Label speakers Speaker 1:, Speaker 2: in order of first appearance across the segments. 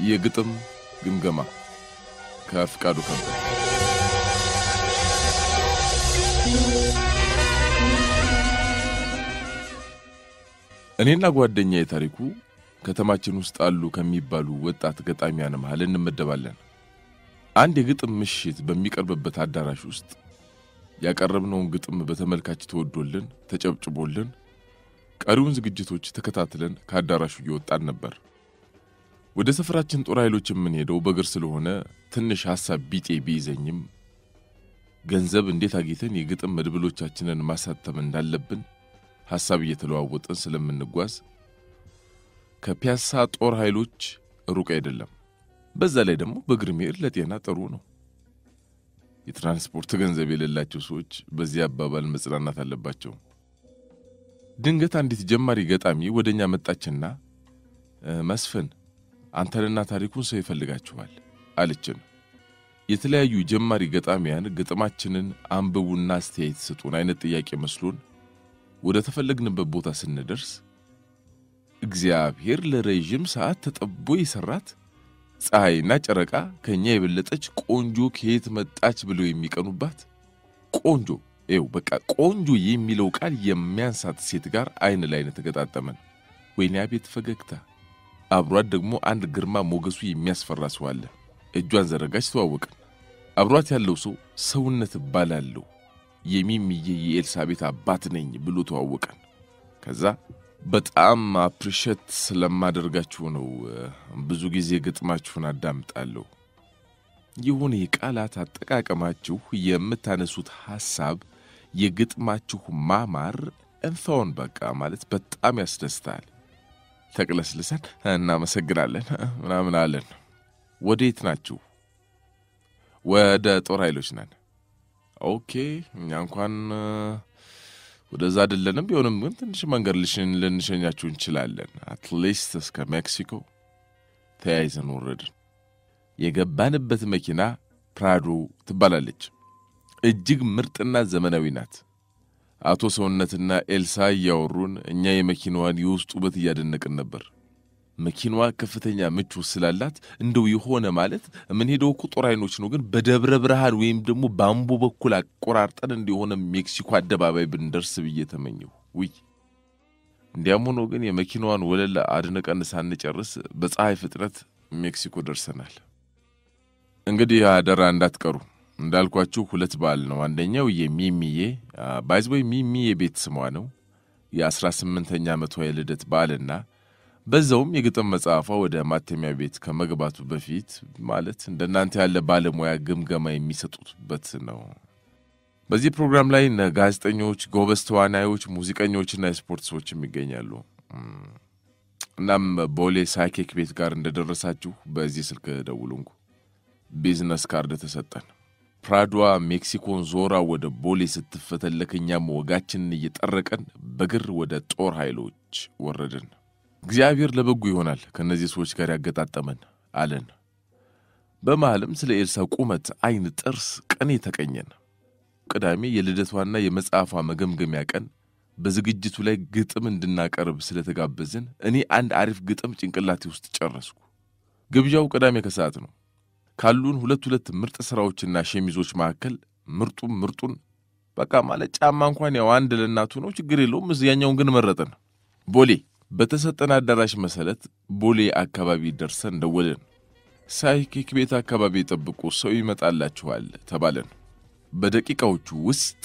Speaker 1: የግጥም ግምገማ ከፍቃዱ ከበደ። እኔና ጓደኛዬ ታሪኩ ከተማችን ውስጥ አሉ ከሚባሉ ወጣት ገጣሚያን መሃል እንመደባለን። አንድ የግጥም ምሽት በሚቀርብበት አዳራሽ ውስጥ ያቀረብነውን ግጥም በተመልካች ተወዶልን ተጨብጭቦልን ቀሪውን ዝግጅቶች ተከታትለን ከአዳራሹ እየወጣን ነበር። ወደ ሰፈራችን ጦር ኃይሎች የምንሄደው በእግር ስለሆነ ትንሽ ሐሳብ ቢጤ ቢይዘኝም ገንዘብ እንዴት አግኝተን የግጥም መድብሎቻችንን ማሳተም እንዳለብን ሐሳብ እየተለዋወጥን ስለምንጓዝ ከፒያሳ ጦር ኃይሎች ሩቅ አይደለም። በዛ ላይ ደግሞ በእግር መሄድ ለጤና ጥሩ ነው። የትራንስፖርት ገንዘብ የሌላቸው ሰዎች በዚህ አባባል መጽናናት አለባቸው። ድንገት አንዲት ጀማሪ ገጣሚ ወደኛ መጣችና መስፍን አንተንና ታሪኩን ሰው ይፈልጋችኋል አለችን። የተለያዩ ጀማሪ ገጣሚያን ግጥማችንን አንብቡና አስተያየት ስጡን አይነት ጥያቄ መስሎን ወደ ተፈለግንበት ቦታ ስንደርስ እግዚአብሔር ለረጅም ሰዓት ተጠቦ ይሰራት ፀሐይና ጨረቃ ከኛ የበለጠች ቆንጆ ከየት መጣች ብለው የሚቀኑባት ቆንጆ በቃ ቆንጆ የሚለው ቃል የሚያንሳት ሴት ጋር አይን ላይ ተገጣጠመን። ወይኔ አቤት ፈገግታ! አብሯት ደግሞ አንድ ግርማ ሞገሱ የሚያስፈራ ሰው አለ። እጇን ዘረጋች፣ ተዋወቅን። አብሯት ያለው ሰው ሰውነት ባላለው የሚሚዬ የኤልሳቤት አባት ነኝ ብሎ ተዋወቀን። ከዛ በጣም አፕሪሼት ስለማደርጋችሁ ነው ብዙ ጊዜ ግጥማችሁን አዳምጣለሁ። ይሁን የቃላት አጠቃቀማችሁ የምታነሱት ሐሳብ የግጥማችሁ ማማር እንፋውን በቃ ማለት በጣም ያስደስታል። ተቅለስልሰን እናመሰግናለን ምናምን አለን። ወዴት ናችሁ? ወደ ጦር ኃይሎች ነን። ኦኬ እኛ እንኳን ወደዛ አይደለንም፣ ቢሆንም ግን ትንሽ መንገድ ልንሸኛችሁ እንችላለን። አትሊስት እስከ ሜክሲኮ። ተያይዘን ወረድን። የገባንበት መኪና ፕራዶ ትባላለች። እጅግ ምርጥና ዘመናዊ ናት። አቶ ሰውነትና ኤልሳ ያወሩን እኛ የመኪናዋን የውስጥ ውበት እያደነቅን ነበር። መኪናዋ ከፍተኛ ምቹ ስላላት እንደው የሆነ ማለት ምን ሄደው ጦር ኃይሎች ነው፣ ግን በደብረ ብርሃን ወይም ደግሞ ባምቦ በኩል አቆራርጠን እንደሆነ ሜክሲኮ አደባባይ ብንደርስ ብዬ ተመኘሁ። ውይ እንዲያም ሆኖ ግን የመኪናዋን ወለል አድነቀን ሳንጨርስ በፀሐይ ፍጥነት ሜክሲኮ ደርሰናል። እንግዲህ አደራ እንዳትቀሩ። እንዳልኳችሁ ሁለት በዓል ነው። አንደኛው የሚሚዬ ባይዝቦይ ሚሚዬ ቤት ስሟ ነው፣ የ18ኛ ዓመቷ የልደት በዓልና በዛውም የግጥም መጽሐፏ ወደ ማተሚያ ቤት ከመግባቱ በፊት ማለት እንደናንተ ያለ ባለሙያ ግምገማ የሚሰጡበት ነው። በዚህ ፕሮግራም ላይ ጋዜጠኞች፣ ጎበዝ ተዋናዮች፣ ሙዚቀኞችና የስፖርት ሰዎች ይገኛሉ። እናም ቦሌ ሳይኬክ ቤት ጋር እንደደረሳችሁ በዚህ ስልክ ደውሉንኩ። ቢዝነስ ካርድ ተሰጠን። ፕራዶዋ ሜክሲኮን ዞራ ወደ ቦሌ ስትፈተለከኛም ወጋችንን እየጠረቀን በግር ወደ ጦር ኃይሎች ወረድን። እግዚአብሔር ለበጎ ይሆናል ከነዚህ ሰዎች ጋር ያገጣጠመን አለን። በመሃልም ስለ ኤልሳ ቁመት፣ አይን፣ ጥርስ ቀኔ ተቀኘን። ቅዳሜ የልደቷና የመጽሐፏ መገምገሚያ ቀን በዝግጅቱ ላይ ግጥም እንድናቀርብ ስለተጋበዝን እኔ አንድ አሪፍ ግጥም ጭንቅላቴ ውስጥ ጨረስኩ። ግብዣው ቅዳሜ ከሰዓት ነው። ካሉን ሁለት ምርጥ ስራዎችና ሸሚዞች መካከል ምርጡን በቃ ማለት ጫማ እንኳን ያው አንድ ለናቱ ነው፣ ችግር የለውም፣ እዚያኛውን ግን መረጠን። ቦሌ በተሰጠን አዳራሽ መሰረት ቦሌ አካባቢ ደርሰን ደወልን። ሳይኬክ ቤት አካባቢ ጠብቁ፣ ሰው ይመጣላችኋል ተባለን። በደቂቃዎቹ ውስጥ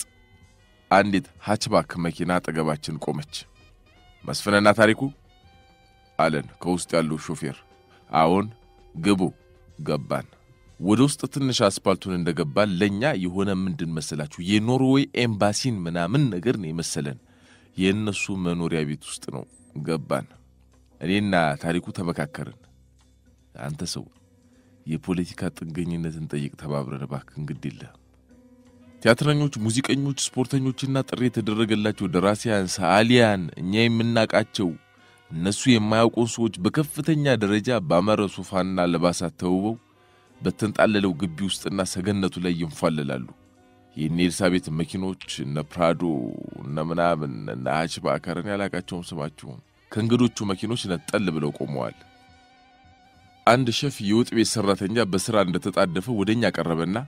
Speaker 1: አንዲት ሃችባክ መኪና አጠገባችን ቆመች። መስፍንና ታሪኩ አለን ከውስጥ ያለው ሾፌር። አዎን ግቡ። ገባን። ወደ ውስጥ ትንሽ አስፓልቱን እንደገባን ለኛ የሆነ ምንድን መሰላችሁ የኖርዌይ ኤምባሲን ምናምን ነገር ነው መሰለን። የነሱ መኖሪያ ቤት ውስጥ ነው። ገባን። እኔና ታሪኩ ተመካከርን። አንተ ሰው የፖለቲካ ጥገኝነትን ጠይቅ ተባብረን ባክህ እንግዲህ ቲያትረኞች፣ ሙዚቀኞች፣ ስፖርተኞችና ጥሪ የተደረገላቸው ደራሲያን፣ ሰዓሊያን እኛ የምናቃቸው እነሱ የማያውቁ ሰዎች በከፍተኛ ደረጃ ባመረ ሶፋና ለባሳት ተውበው በተንጣለለው ግቢ ውስጥና ሰገነቱ ላይ ይንፋለላሉ። የኤልሳቤት መኪኖች እነ ፕራዶ እነ ምናምን እነ ሃችባከርን ያላቃቸውም ስማቸው ከእንግዶቹ መኪኖች ነጠል ብለው ቆመዋል። አንድ ሼፍ የወጥ ቤት ሰራተኛ በስራ እንደተጣደፈ ወደኛ ቀረበና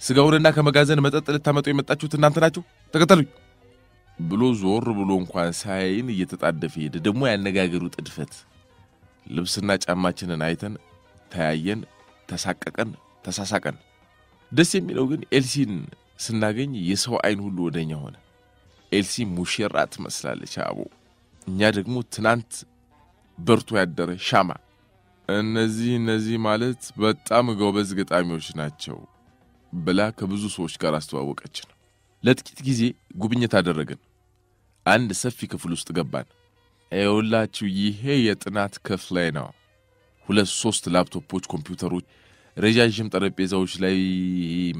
Speaker 1: ስጋውንና ከመጋዘን መጠጥ ልታመጡ የመጣችሁት እናንተ ናችሁ ተከተሉኝ ብሎ ዞር ብሎ እንኳን ሳይን እየተጣደፈ ሄደ። ደግሞ ያነጋገሩ ጥድፈት ልብስና ጫማችንን አይተን ተያየን፣ ተሳቀቀን፣ ተሳሳቀን። ደስ የሚለው ግን ኤልሲን ስናገኝ የሰው አይን ሁሉ ወደኛ ሆነ። ኤልሲ ሙሽራ ትመስላለች አቦ፣ እኛ ደግሞ ትናንት በርቶ ያደረ ሻማ። እነዚህ ማለት በጣም ጎበዝ ገጣሚዎች ናቸው ብላ ከብዙ ሰዎች ጋር አስተዋወቀችን። ለጥቂት ጊዜ ጉብኝት አደረግን። አንድ ሰፊ ክፍል ውስጥ ገባን። አይውላችሁ ይሄ የጥናት ክፍል ነው። 2-3 ላፕቶፖች፣ ኮምፒውተሮች፣ ረጃጅም ጠረጴዛዎች ላይ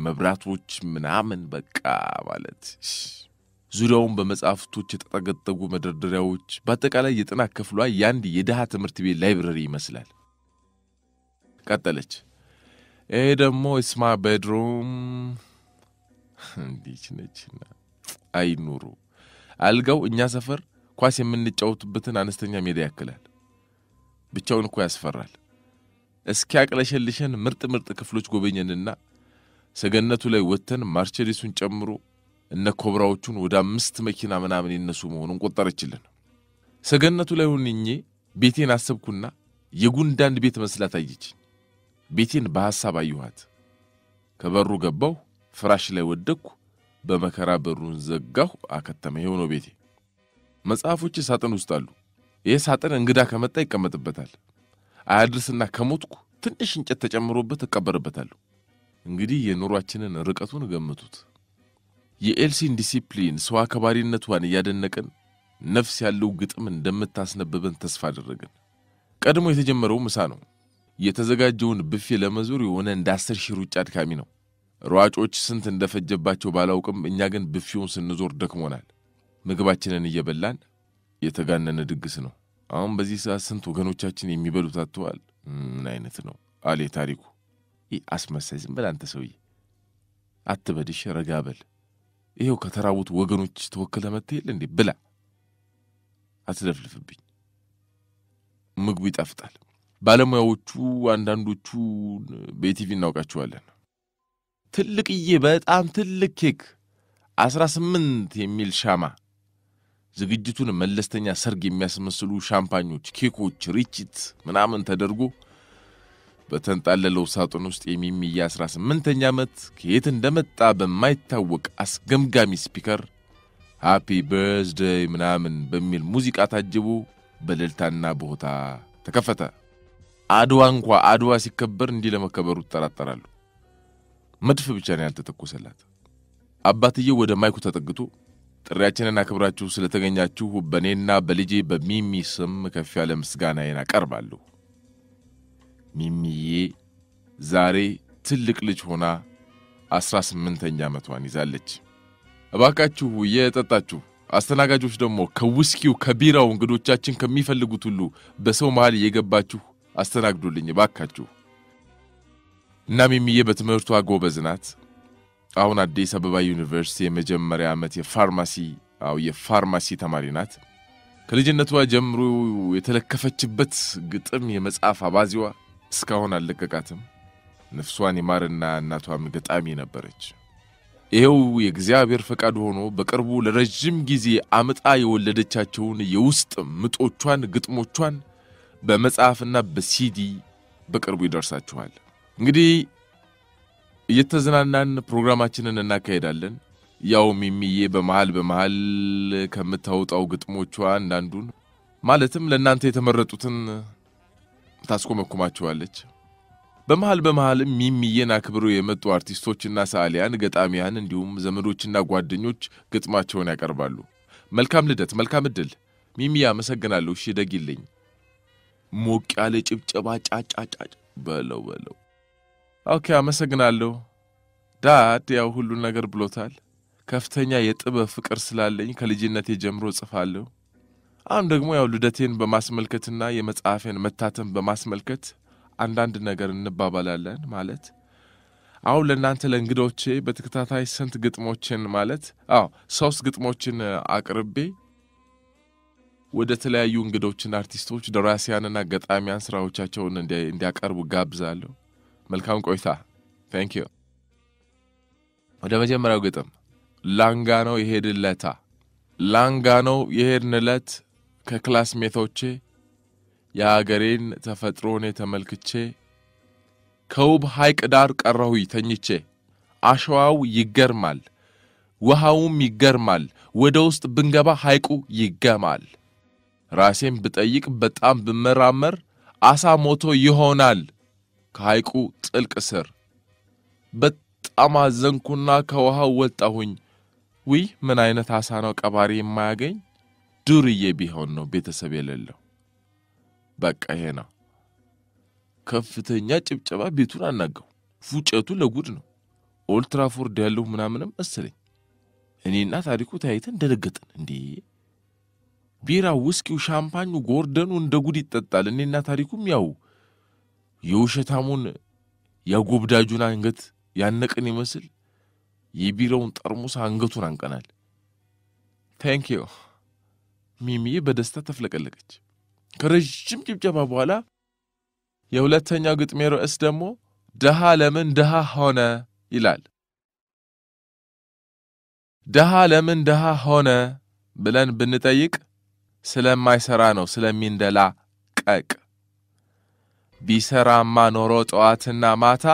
Speaker 1: መብራቶች ምናምን በቃ ማለት ዙሪያውን በመጽሐፍቶች የተጠገጠጉ መደርደሪያዎች። በአጠቃላይ የጥናት ክፍሏ ያንድ የደሃ ትምህርት ቤት ላይብረሪ ይመስላል። ቀጠለች። ይሄ ደግሞ ስማ ቤድሩም እንዲች ነችና አይኑሩ። አልጋው እኛ ሰፈር ኳስ የምንጫወትበትን አነስተኛ ሜዳ ያክላል። ብቻውን እኮ ያስፈራል። እስኪያቅለሸልሸን ምርጥ ክፍሎች ጎበኘንና ሰገነቱ ላይ ወተን ማርቸዲሱን ጨምሮ እነ ኮብራዎቹን ወደ 5 መኪና ምናምን ይነሱ መሆኑን ቆጠረችልን። ሰገነቱ ላይ ሆኜ ቤቴን አሰብኩና የጉንዳን ቤት መስላት አየችኝ። ቤቴን በሐሳብ አየኋት። ከበሩ ገባሁ፣ ፍራሽ ላይ ወደቅኩ፣ በመከራ በሩን ዘጋሁ። አከተመ። ይሄው ነው ቤቴ። መጽሐፎች ሳጥን ውስጥ አሉ። ይሄ ሳጥን እንግዳ ከመጣ ይቀመጥበታል። አያድርስና ከሞትኩ ትንሽ እንጨት ተጨምሮበት ተቀበረበታለሁ። እንግዲህ የኑሯችንን ርቀቱን ገምቱት። የኤልሲን ዲሲፕሊን ሰው አከባሪነቷን ያደነቀን ነፍስ ያለው ግጥም እንደምታስነብበን ተስፋ አደረግን። ቀድሞ የተጀመረው ምሳ ነው። የተዘጋጀውን ብፌ ለመዞር የሆነ እንደ 10 ሺህ ሩጫ አድካሚ ነው። ሯጮች ስንት እንደፈጀባቸው ባላውቅም እኛ ግን ብፌውን ስንዞር ደክሞናል። ምግባችንን እየበላን የተጋነነ ድግስ ነው። አሁን በዚህ ሰዓት ስንት ወገኖቻችን የሚበሉት አጥተዋል። ምን አይነት ነው አለ ታሪኩ። አስመሳይ ዝም በል አንተ ሰውዬ፣ አትበድሽ፣ ረጋ በል። ይሄው ከተራቡት ወገኖች ተወከለ መጥተህ እንዴ ብላ፣ አትለፍልፍብኝ። ምግቡ ይጣፍጣል። ባለሙያዎቹ አንዳንዶቹ በቲቪ እናውቃቸዋለን። ትልቅዬ በጣም ትልቅ ኬክ 18 የሚል ሻማ፣ ዝግጅቱን መለስተኛ ሰርግ የሚያስመስሉ ሻምፓኞች፣ ኬኮች፣ ሪችት ምናምን ተደርጎ በተንጣለለው ሳጥን ውስጥ የሚሚያ 18ኛ ዓመት ከየት እንደመጣ በማይታወቅ አስገምጋሚ ስፒከር ሃፒ በርዝዴይ ምናምን በሚል ሙዚቃ ታጅቦ በእልልታና በሆታ ተከፈተ። አድዋ ሲከበር እንዲህ ለመከበሩ ተጠራጠራሉ። መድፍ ብቻ ነው ያልተተኮሰላት። አባትየው ወደ ማይኩ ተጠግቶ ጥሪያችንን አክብራችሁ ስለተገኛችሁ በኔና በልጄ በሚሚ ስም ከፍ ያለ ምስጋናዬን አቀርባለሁ። ሚሚዬ ዛሬ ትልቅ ልጅ ሆና 18ኛ ዓመቷን ይዛለች። እባካችሁ የጠጣችሁ አስተናጋጆች ደግሞ ከውስኪው ከቢራው እንግዶቻችን ከሚፈልጉት ሁሉ በሰው መሃል የገባችሁ አስተናግዱልኝ እባካችሁ። እና ሚሚዬ በትምህርቷ ጎበዝ ናት። አሁን አዲስ አበባ ዩኒቨርሲቲ የመጀመሪያ ዓመት የፋርማሲ ተማሪ ናት። ከልጅነቷ ጀምሮ የተለከፈችበት ግጥም የመጽሐፍ አባዚዋ እስካሁን አልለቀቃትም። ነፍሷን ይማርና እናቷም ገጣሚ ነበረች። ይሄው የእግዚአብሔር ፈቃድ ሆኖ በቅርቡ ለረጅም ጊዜ አምጣ የወለደቻቸውን የውስጥ ምጦቿን ግጥሞቿን በመጽሐፍና በሲዲ በቅርቡ ይደርሳችኋል። እንግዲህ እየተዝናናን ፕሮግራማችንን እናካሄዳለን። ያው ሚሚዬ በመሃል ከምታወጣው ግጥሞቿ አንዳንዱን ማለትም ለእናንተ የተመረጡትን ታስቆመኩማችኋለች። በመሃል ሚሚዬን አክብረው የመጡ አርቲስቶችና ሰዓሊያን፣ ገጣሚያን እንዲሁም ዘመዶችና ጓደኞች ግጥማቸውን ያቀርባሉ። መልካም ልደት፣ መልካም ዕድል። ሚሚዬ አመሰግናለሁ። እሺ ደግይልኝ። ሞቅ ያለ ጭብጨባ ጫጫጫ በለው። ኦኬ አመሰግናለሁ። ዳድ ያው ሁሉ ነገር ብሎታል። ከፍተኛ የጥበብ ፍቅር ስላለኝ ከልጅነቴ ጀምሮ ጽፋለሁ። አሁን ደግሞ ያው ልደቴን በማስመልከትና የመጽሐፌን መታተም በማስመልከት አንዳንድ ነገር እንባባላለን። ማለት አሁን ለእናንተ ለእንግዶቼ በተከታታይ ስንት ግጥሞችን 3 ግጥሞችን አቅርቤ ወደ ተለያዩ እንግዶችና አርቲስቶች ደራሲያንና ገጣሚያን ስራዎቻቸውን እንዲያቀርቡ ጋብዛለሁ። መልካም ቆይታ። Thank you። ወደ መጀመሪያው ግጥም ላንጋኖ ይሄድለታ። ላንጋኖ የሄድንለት ከክላስሜቶቼ የአገሬን ተፈጥሮን ተመልክቼ ከውብ ሐይቅ ዳር ቀረሁኝ ተኝቼ። አሸዋው ይገርማል ውሃውም ይገርማል ወደ ውስጥ ብንገባ ሐይቁ ይገማል። ራሴን ብጠይቅ በጣም ብመራመር አሳ ሞቶ ይሆናል ከሐይቁ ጥልቅ ስር። በጣም አዘንኩና ከውሃው ወጣሁኝ። ውይ ምን አይነት አሳ ነው ቀባሪ የማያገኝ ዱርዬ ቢሆን ነው ቤተሰብ የሌለው። በቃ ይሄ ነው። ከፍተኛ ጭብጨባ ቤቱን አናገው። ፉጨቱ ለጉድ ነው። ኦልትራፎርድ ያለው ምናምንም መሰለኝ። እኔና ታሪኩ ታይተን ደረገጥን። እንዴ ቢራ ውስኪው ሻምፓኙ ጎርደኑ እንደ ጉድ ይጠጣል። እኔና ታሪኩም ያው የውሸታሙን ያጎብዳጁን አንገት ያነቀን ይመስል የቢራውን ጠርሙስ አንገቱን አንቀናል። Thank you። ሚሚዬ በደስታ ተፍለቀለቀች። ከረጅም ጭብጨባ በኋላ የሁለተኛው ግጥሜ ርዕስ ደግሞ ደሃ ለምን ደሃ ሆነ ይላል። ደሃ ለምን ደሃ ሆነ ብለን ብንጠይቅ ስለማይሰራ ነው ስለሚንደላ ቀቅ። ቢሰራማ ኖሮ ጠዋትና ማታ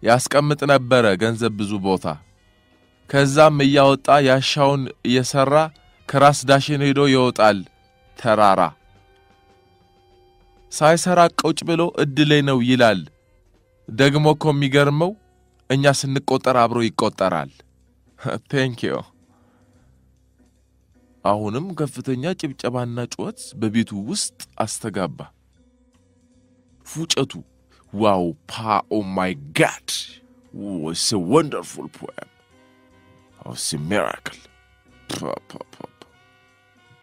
Speaker 1: ያስቀምጥ ነበረ ገንዘብ ብዙ ቦታ። ከዛም እያወጣ ያሻውን እየሰራ ከራስ ዳሽን ሄዶ ይወጣል ተራራ። ሳይሰራ ቁጭ ብሎ እድሌ ነው ይላል። ደግሞ እኮ የሚገርመው እኛ ስንቆጠር አብሮ ይቆጠራል። Thank you። አሁንም ከፍተኛ ጭብጨባና ጩኸት በቤቱ ውስጥ አስተጋባ። ፉጨቱ wow oh my god, it's a wonderful poem, it's a miracle።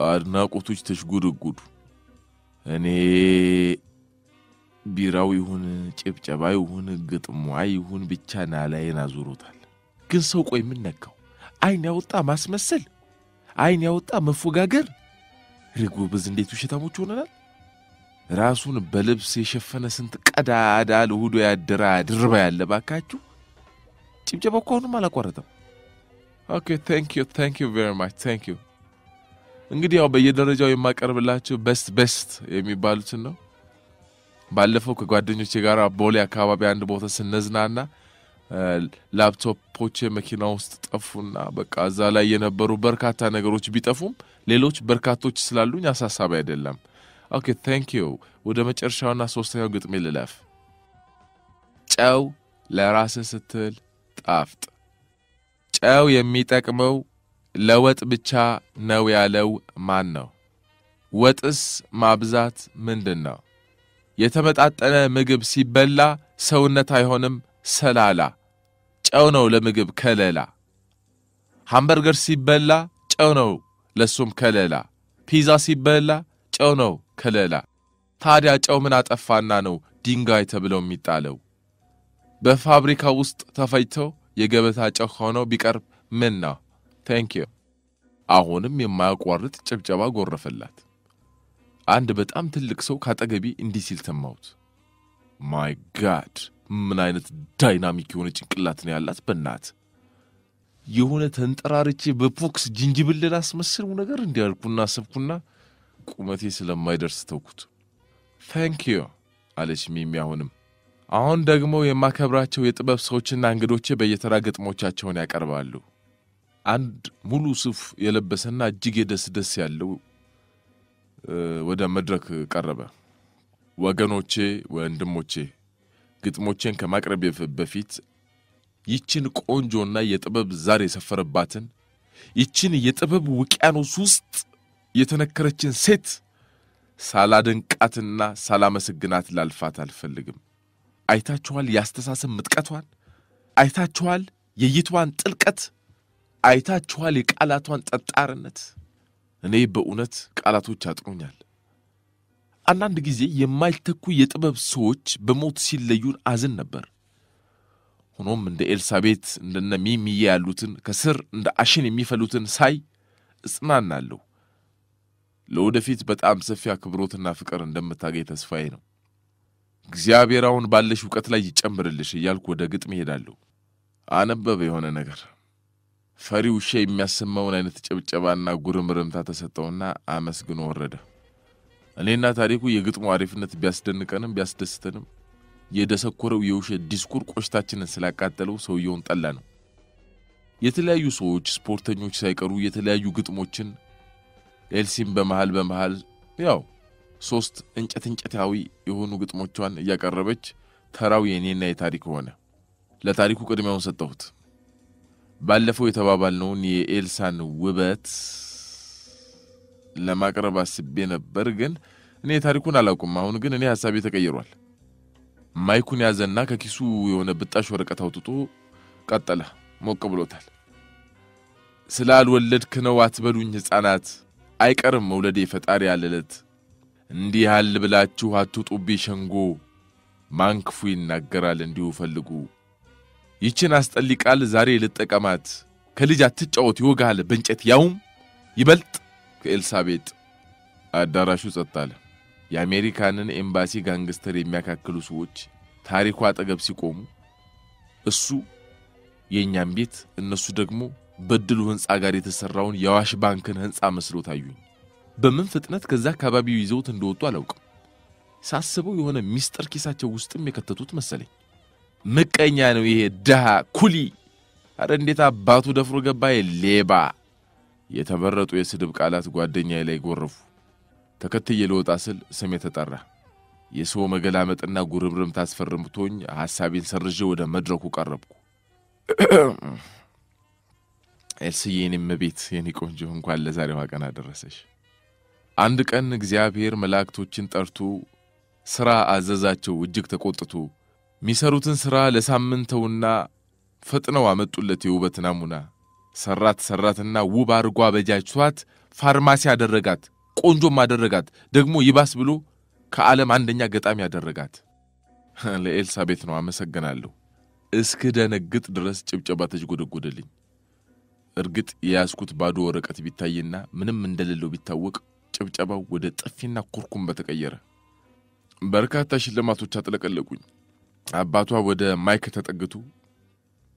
Speaker 1: አድናቆቶች ተሽጉድጉዱ። እኔ ቢራው ይሁን ጭብጨባ ይሁን ግጥሙ ይሁን ብቻ ናላይን አዙሮታል። ግን ሰው ቆይ ምን ነካው? አይን ያወጣ ማስመሰል፣ አይን ያወጣ መፎጋገር። ርጉብዝ እንዴት ውሸታሞች ሆነናል። ራሱን በልብስ የሸፈነ ስንት ቀዳዳ ለሁዶ ያደራ ድርባ ያለ ባካችሁ። ጭብጨባው ኮንም አላቋረጠም። Okay, thank you very much, thank you። እንግዲህ ያው በየደረጃው የማቀርብላችሁ ቤስት የሚባሉትን ነው። ባለፈው ከጓደኞቼ ጋር ቦሌ አካባቢ አንድ ቦታ ስንዝናና ላፕቶፖቼ መኪና ውስጥ ጠፉና በቃ እዛ ላይ የነበሩ በርካታ ነገሮች ቢጠፉም ሌሎች በርካቶች ስላሉኝ አሳሳቢ አይደለም። Okay, thank you። ወደ መጨረሻውና ሶስተኛው ግጥሜ ልለፍ። ጨው ለራስ ስትል ጣፍጥ። ጨው የሚጠቅመው ለወጥ ብቻ ነው ያለው ማን ነው? ወጥስ ማብዛት ምንድነው? የተመጣጠነ ምግብ ሲበላ ሰውነት አይሆንም ሰላላ። ጨው ነው ለምግብ ከለላ። ሃምበርገር ሲበላ ጨው ነው ለሱም ከለላ። ፒዛ ሲበላ ጨው ነው ከለላ። ታዲያ ጨው ምን አጠፋና ነው ድንጋይ ተብለው የሚጣለው? በፋብሪካ ውስጥ ተፈጭቶ የገበታ ጨው ሆኖ ቢቀርብ ምን ነው? Thank you። አሁንም የማያቋርጥ ጭብጨባ ጎረፈላት። አንድ በጣም ትልቅ ሰው ካጠገቢ እንዲህ ሲል ተማውት። My god ምን አይነት ዳይናሚክ የሆነ ጭንቅላት ነው ያላት በእናት። የሆነ ተንጠራርቼ በፎክስ ጅንጅብል ላስመስለው ነገር እንዲያልኩና አሰብኩና ቁመቴ ስለማይደርስ ተውኩት። Thank you አለች ሚሚ። አሁን ደግሞ የማከብራቸው የጥበብ ሰዎችና እንግዶቼ በየተራ ግጥሞቻቸውን ያቀርባሉ። አንድ ሙሉ ሱፍ የለበሰና እጅግ ደስ ያለው ወደ መድረክ ቀረበ። ወገኖቼ ወንድሞቼ ግጥሞቼን ከማቅረብ በፊት ይችን ቆንጆና የጥበብ ዛሬ የሰፈረባትን ይችን የጥበብ ውቅያኖስ ውስጥ የተነከረችን ሴት ሳላደንቃትና ሳላመሰግናት ላልፋት አልፈልግም። አይታችኋል ያስተሳሰብ ምጥቀቷን? አይታችኋል የይቷን ጥልቀት? አይታችኋል የቃላቷን ጠጣርነት? እኔ በእውነት ቃላቶች አጥሮኛል። አንዳንድ ጊዜ የማይተኩ የጥበብ ሰዎች በሞት ሲለዩን አዝን ነበር። ሆኖም እንደ ኤልሳቤት እንደነ ሚሚዬ ያሉትን ከስር እንደ አሽን የሚፈሉትን ሳይ እጽናናለሁ። ለወደፊት በጣም ሰፊ አክብሮትና ፍቅር እንደምታገኝ ተስፋዬ ነው። እግዚአብሔር አሁን ባለሽ ዕውቀት ላይ ይጨምርልሽ እያልኩ ወደ ግጥም እሄዳለሁ። አነበበ የሆነ ነገር። ፈሪው ውሻ የሚያሰማውን አይነት ጭብጨባና ጉርምርምታ ተሰጠውና አመስግኖ ወረደ። እኔና ታሪኩ የግጥሙ አሪፍነት ቢያስደንቀንም ቢያስደስተንም የደሰኮረው የውሸት ዲስኩር ቆሽታችንን ስላቃጠለው ሰውየውን ጠላ ነው። የተለያዩ ሰዎች ስፖርተኞች ሳይቀሩ የተለያዩ ግጥሞችን ኤልሲም በመሃል ያው 3 እንጨታዊ የሆኑ ግጥሞቿን እያቀረበች ተራው የኔና የታሪኩ ሆነ። ለታሪኩ ቅድሚያውን ሰጠሁት። ባለፈው የተባባልነውን የኤልሳን ውበት ለማቅረብ አስቤ ነበር፣ ግን እኔ ታሪኩን አላውቅም። አሁን ግን እኔ ሐሳቤ ተቀይሯል። ማይኩን ያዘና ከኪሱ የሆነ ብጣሽ ወረቀት አውጥቶ ቀጠለ። ሞቅ ብሎታል። ስላልወለድክ ነው አትበሉኝ ሕፃናት፣ አይቀርም መውለዴ ፈጣሪ ያለለት። እንዲህ ያል ብላችሁ አትጡቢ ሸንጎ፣ ማንክፉ ይናገራል እንዲሁ ፈልጉ። ይችን አስጠሊ ቃል ዛሬ ልጠቀማት፣ ከልጅ አትጫወት ይወጋል በእንጨት ያውም ይበልጥ ከኤልሳቤጥ። አዳራሹ ጸጥ አለ። የአሜሪካንን ኤምባሲ ጋንግስተር የሚያካክሉ ሰዎች ታሪኩ አጠገብ ሲቆሙ እሱ የኛም ቤት እነሱ ደግሞ በድሉ ህንጻ ጋር የተሰራውን የዋሽ ባንክን ህንጻ መስሎ ታዩኝ። በምን ፍጥነት ከዛ አካባቢው ይዘውት እንደወጡ አላውቅም። ሳስበው የሆነ ሚስጥር ኪሳቸው ውስጥም የከተቱት መሰለኝ። ምቀኛ ነው ይሄ ደሃ ኩሊ። አረ እንዴት አባቱ ደፍሮ ገባ ሌባ። የተመረጡ የስድብ ቃላት ጓደኛዬ ላይ ጎረፉ። ተከትዬ ልወጣ ስል ስሜ ተጠራ። የሰው መገላመጥና ጉርምርም ታስፈርምቶኝ ሐሳቤን ሰርዤ ወደ መድረኩ ቀረብኩ። ኤልስዬ የኔም ቤት የኔ ቆንጆ እንኳን ለዛሬዋ ቀን አደረሰሽ። አንድ ቀን እግዚአብሔር መላእክቶችን ጠርቶ ሥራ አዘዛቸው። እጅግ ተቆጥቶ ሚሰሩትን ሥራ ለሳምንተውና ፈጥነው አመጡለት የውበት ናሙና። ሰራትና ውብ አርጓ በጃጅቷት ፋርማሲ አደረጋት። ቆንጆም አደረጋት። ደግሞ ይባስ ብሎ ከዓለም አንደኛ ገጣሚ አደረጋት። ለኤልሳቤት ነው አመሰግናለሁ። እስከ ደነግጥ ድረስ ጭብጨባ ተጅጎደጎደልኝ። እርግጥ የያዝኩት ባዶ ወረቀት ቢታይና ምንም እንደሌለው ቢታወቅ ጭብጨባው ወደ ጥፊና ኩርኩም በተቀየረ። በርካታ ሽልማቶች አጥለቀለቁኝ። አባቷ ወደ ማይክ ተጠግቱ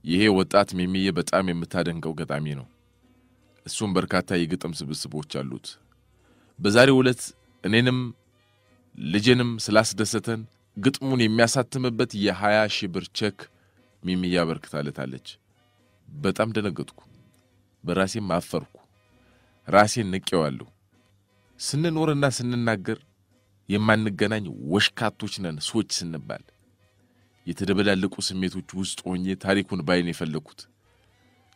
Speaker 1: ይሄ ወጣት ሚሚዬ በጣም የምታደንቀው ገጣሚ ነው። እሱም በርካታ የግጥም ስብስቦች አሉት። በዛሬው ዕለት እኔንም ልጄንም ስላስደሰተን ግጥሙን የሚያሳትምበት የ20,000 ብር ቼክ ሚሚዬ አበርክታለታለች። በጣም ደነገጥኩ። በራሴም አፈርኩ። ራሴን ንቄዋለሁ። ስንኖርና ስንናገር የማንገናኝ ወሽካቶች ነን ሰዎች ስንባል። የተደበላለቁ ስሜቶች ውስጥ ሆኜ ታሪኩን ባይኔ ፈለኩት።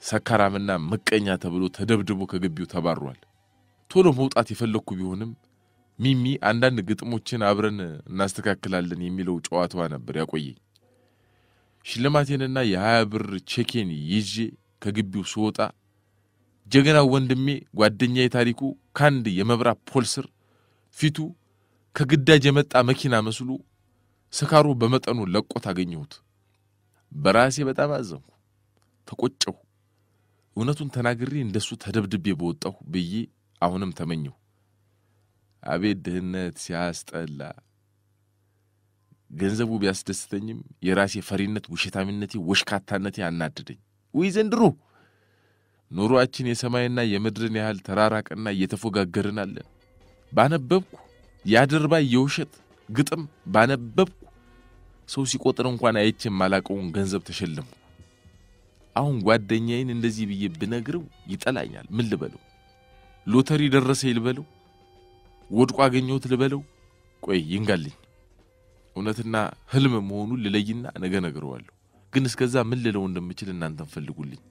Speaker 1: ሰካራምና ምቀኛ ተብሎ ተደብድቦ ከግቢው ተባሯል። ቶሎ መውጣት የፈለኩ ቢሆንም ሚሚ አንዳንድ ግጥሞችን አብረን እናስተካክላለን የሚለው ጨዋታዋ ነበር ያቆየኝ። ሽልማቴንና የ20 ብር ቼኬን ይዤ ከግቢው ስወጣ ጀገናው ወንድሜ ጓደኛዬ ታሪኩ ካንድ የመብራት ፖል ስር ፊቱ ከግዳጅ የመጣ መኪና መስሎ ስካሩ በመጠኑ ለቆት አገኘሁት። በራሴ በጣም አዘንኩ፣ ተቆጨሁ። እውነቱን ተናግሬ እንደሱ ተደብድቤ በወጣሁ ብዬ አሁንም ተመኘሁ። አቤት ድህነት ሲያስጠላ። ገንዘቡ ቢያስደስተኝም የራሴ ፈሪነት፣ ውሸታምነቴ፣ ወሽካታነቴ አናደደኝ። ወይ ዘንድሮ ኑሮአችን የሰማይና የምድርን ያህል ተራራቀና እየተፎጋገርን አለ። ባነበብኩ ያድርባይ የውሸት ግጥም ባነበብኩ ሰው ሲቆጥር እንኳን አይቼ ማላቀውን ገንዘብ ተሸለምኩ። አሁን ጓደኛዬን እንደዚህ ብዬ ብነግረው ይጠላኛል። ምን ልበለው? ሎተሪ ደረሰ ይልበለው? ወድቆ አገኘሁት ልበለው? ቆይ ይንጋልኝ። እውነትና ህልም መሆኑን ልለይና ነገ ነግረዋለሁ። ግን እስከዛ ምን ልለው እንደምችል እናንተን ፈልጉልኝ።